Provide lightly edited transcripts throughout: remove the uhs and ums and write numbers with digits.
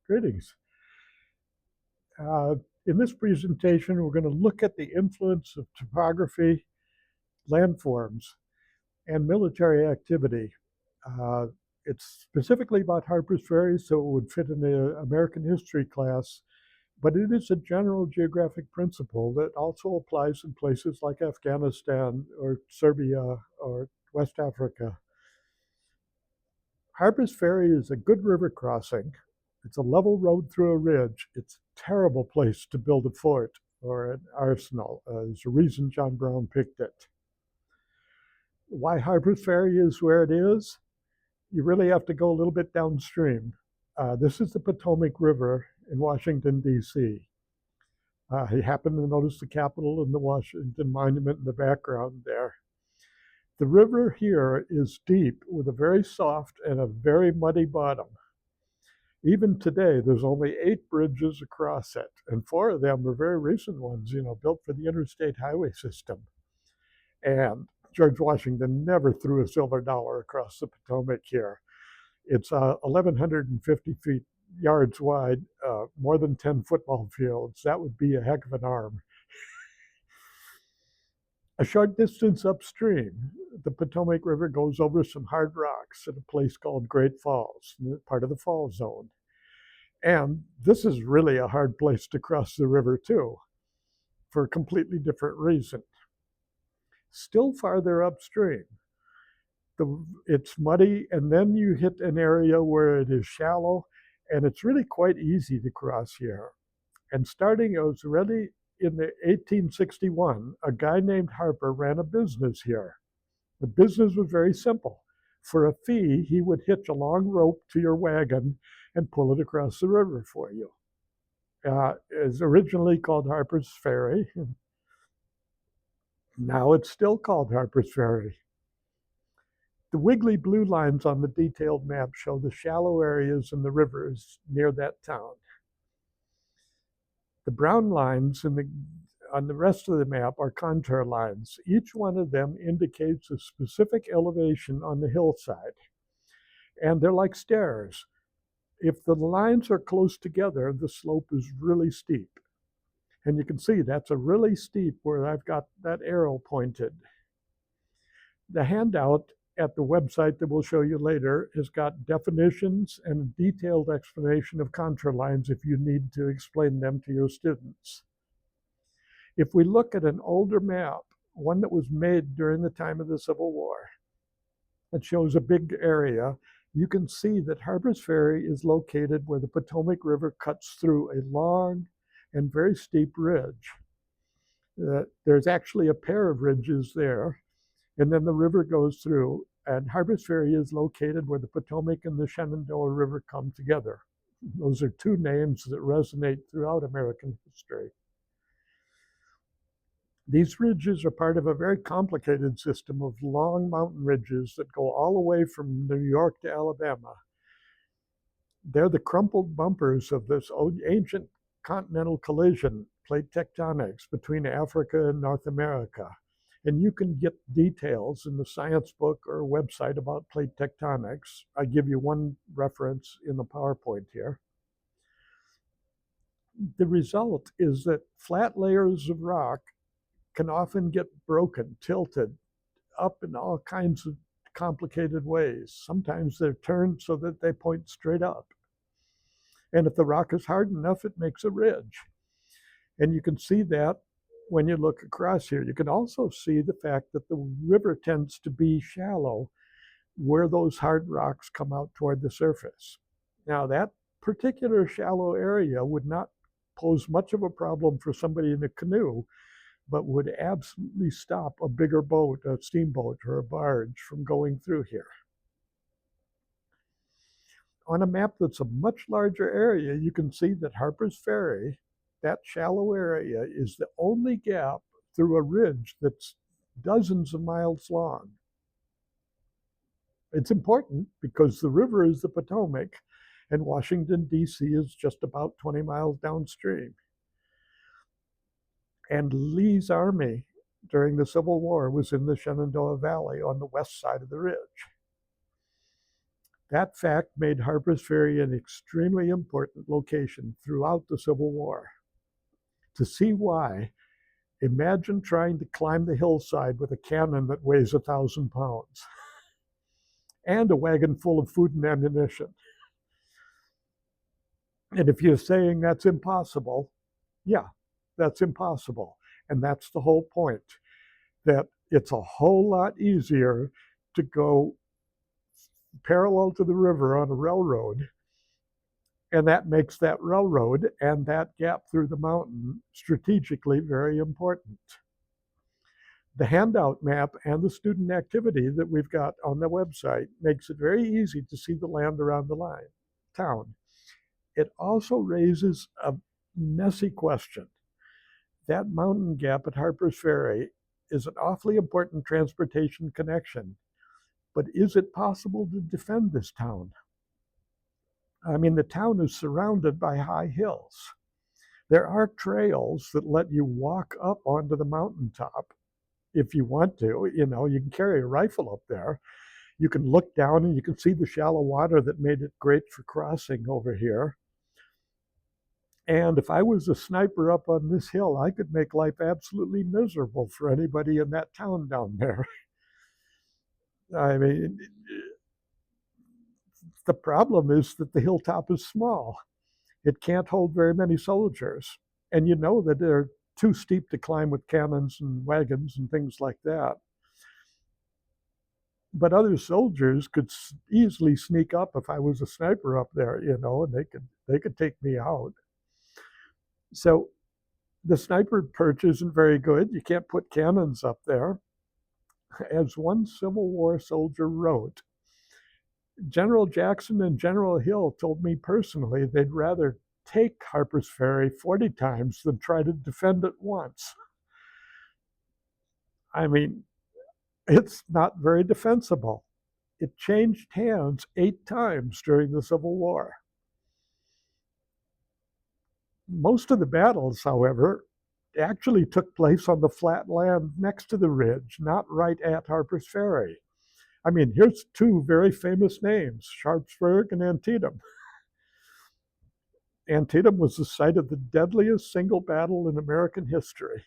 Greetings. Uh, in this presentation, we're going to look at the influence of topography, landforms, and military activity. Uh, it's specifically about Harper's Ferry, so it would fit in the American history class, but it is a general geographic principle that also applies in places like Afghanistan or Serbia or West Africa. Harper's Ferry is a good river crossing. It's a level road through a ridge. It's a terrible place to build a fort or an arsenal. There's a reason John Brown picked it. Why Harper's Ferry is where it is, you really have to go a little bit downstream. This is the Potomac River in Washington, D.C. You happen to notice the Capitol and the Washington Monument in the background there. The river here is deep with a very soft and a very muddy bottom. Even today, there's only 8 bridges across it, and 4 of them are very recent ones, built for the interstate highway system. And George Washington never threw a silver dollar across the Potomac here. It's 1,150 feet yards wide, more than 10 football fields. That would be a heck of an arm. A short distance upstream, the Potomac River goes over some hard rocks at a place called Great Falls, part of the fall zone. And this is really a hard place to cross the river too, for a completely different reason. Still farther upstream, it's muddy, and then you hit an area where it is shallow, and it's really quite easy to cross here. And starting, it was really in the 1861, a guy named Harper ran a business here. The business was very simple. For a fee, he would hitch a long rope to your wagon and pull it across the river for you. It's originally called Harper's Ferry. Now it's still called Harper's Ferry. The wiggly blue lines on the detailed map show the shallow areas in the rivers near that town. The brown lines on the rest of the map are contour lines. Each one of them indicates a specific elevation on the hillside, and they're like stairs. If the lines are close together, the slope is really steep. And you can see that's a really steep where I've got that arrow pointed. The handout at the website that we'll show you later has got definitions and a detailed explanation of contour lines if you need to explain them to your students. If we look at an older map, one that was made during the time of the Civil War, that shows a big area, you can see that Harper's Ferry is located where the Potomac River cuts through a long and very steep ridge. There's actually a pair of ridges there, and then the river goes through, and Harper's Ferry is located where the Potomac and the Shenandoah River come together. Those are 2 names that resonate throughout American history. These ridges are part of a very complicated system of long mountain ridges that go all the way from New York to Alabama. They're the crumpled bumpers of this ancient continental collision, plate tectonics, between Africa and North America. And you can get details in the science book or website about plate tectonics. I give you one reference in the PowerPoint here. The result is that flat layers of rock can often get broken, tilted up in all kinds of complicated ways. Sometimes they're turned so that they point straight up. And if the rock is hard enough, it makes a ridge. And you can see that when you look across here. You can also see the fact that the river tends to be shallow where those hard rocks come out toward the surface. Now, that particular shallow area would not pose much of a problem for somebody in a canoe, but would absolutely stop a bigger boat, a steamboat or a barge, from going through here. On a map that's a much larger area, you can see that Harper's Ferry, that shallow area, is the only gap through a ridge that's dozens of miles long. It's important because the river is the Potomac, and Washington, D.C. is just about 20 miles downstream. And Lee's army during the Civil War was in the Shenandoah Valley on the west side of the ridge. That fact made Harper's Ferry an extremely important location throughout the Civil War. To see why, imagine trying to climb the hillside with a cannon that weighs 1,000 pounds and a wagon full of food and ammunition. And if you're saying that's impossible, yeah, that's impossible. And that's the whole point, that it's a whole lot easier to go parallel to the river on a railroad, and that makes that railroad and that gap through the mountain strategically very important. The handout map and the student activity that we've got on the website makes it very easy to see the land around the town. It also raises a messy question. That mountain gap at Harper's Ferry is an awfully important transportation connection, but is it possible to defend this town? I mean, the town is surrounded by high hills. There are trails that let you walk up onto the mountaintop if you want to. You know, you can carry a rifle up there. You can look down and you can see the shallow water that made it great for crossing over here. And if I was a sniper up on this hill, I could make life absolutely miserable for anybody in that town down there. I mean, the problem is that the hilltop is small. It can't hold very many soldiers. And you know that they're too steep to climb with cannons and wagons and things like that. But other soldiers could easily sneak up if I was a sniper up there, you know, and they could take me out. So the sniper perch isn't very good. You can't put cannons up there. As one Civil War soldier wrote, General Jackson and General Hill told me personally they'd rather take Harper's Ferry 40 times than try to defend it once. I mean, it's not very defensible. It changed hands 8 times during the Civil War. Most of the battles, however, actually took place on the flat land next to the ridge, not right at Harper's Ferry. I mean, here's 2 very famous names, Sharpsburg and Antietam. Antietam was the site of the deadliest single battle in American history.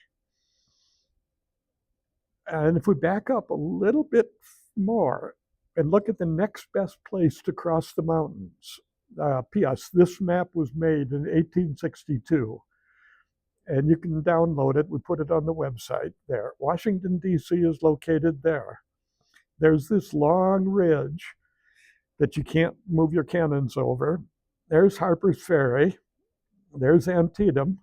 And if we back up a little bit more and look at the next best place to cross the mountains, P.S., this map was made in 1862, and you can download it. We put it on the website there. Washington, D.C. is located there. There's this long ridge that you can't move your cannons over. There's Harper's Ferry. There's Antietam.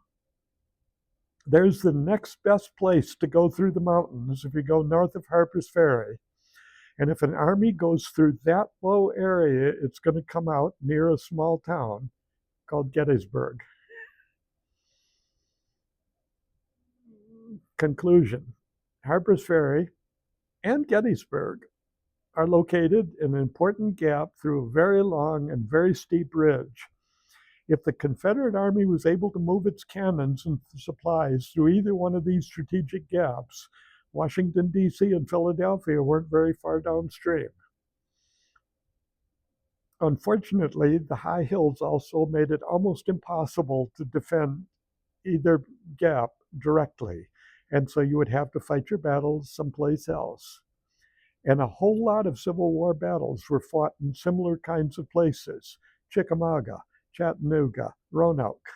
There's the next best place to go through the mountains if you go north of Harper's Ferry. And if an army goes through that low area, it's going to come out near a small town called Gettysburg. Conclusion: Harper's Ferry and Gettysburg are located in an important gap through a very long and very steep ridge. If the Confederate Army was able to move its cannons and supplies through either one of these strategic gaps, Washington, D.C. and Philadelphia weren't very far downstream. Unfortunately, the high hills also made it almost impossible to defend either gap directly, and so you would have to fight your battles someplace else. And a whole lot of Civil War battles were fought in similar kinds of places: Chickamauga, Chattanooga, Roanoke.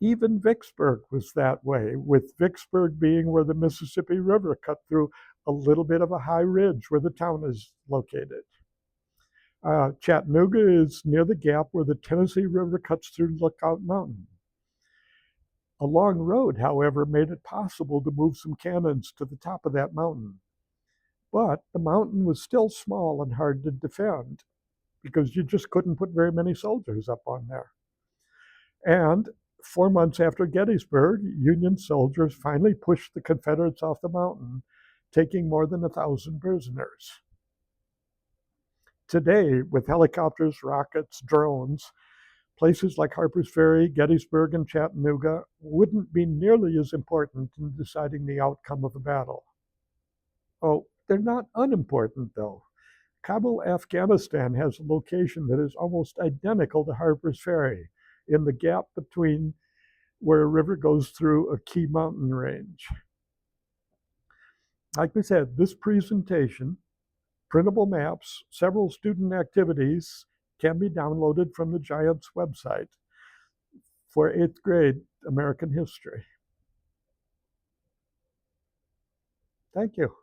Even Vicksburg was that way, with Vicksburg being where the Mississippi River cut through a little bit of a high ridge where the town is located. Chattanooga is near the gap where the Tennessee River cuts through Lookout Mountain. A long road, however, made it possible to move some cannons to the top of that mountain. But the mountain was still small and hard to defend because you just couldn't put very many soldiers up on there. And 4 months after Gettysburg, Union soldiers finally pushed the Confederates off the mountain, taking more than 1,000 prisoners. Today, with helicopters, rockets, drones, places like Harper's Ferry, Gettysburg, and Chattanooga wouldn't be nearly as important in deciding the outcome of a battle. Oh, they're not unimportant, though. Kabul, Afghanistan has a location that is almost identical to Harper's Ferry in the gap between where a river goes through a key mountain range. Like we said, this presentation, printable maps, several student activities can be downloaded from the Giants website for 8th grade American history. Thank you.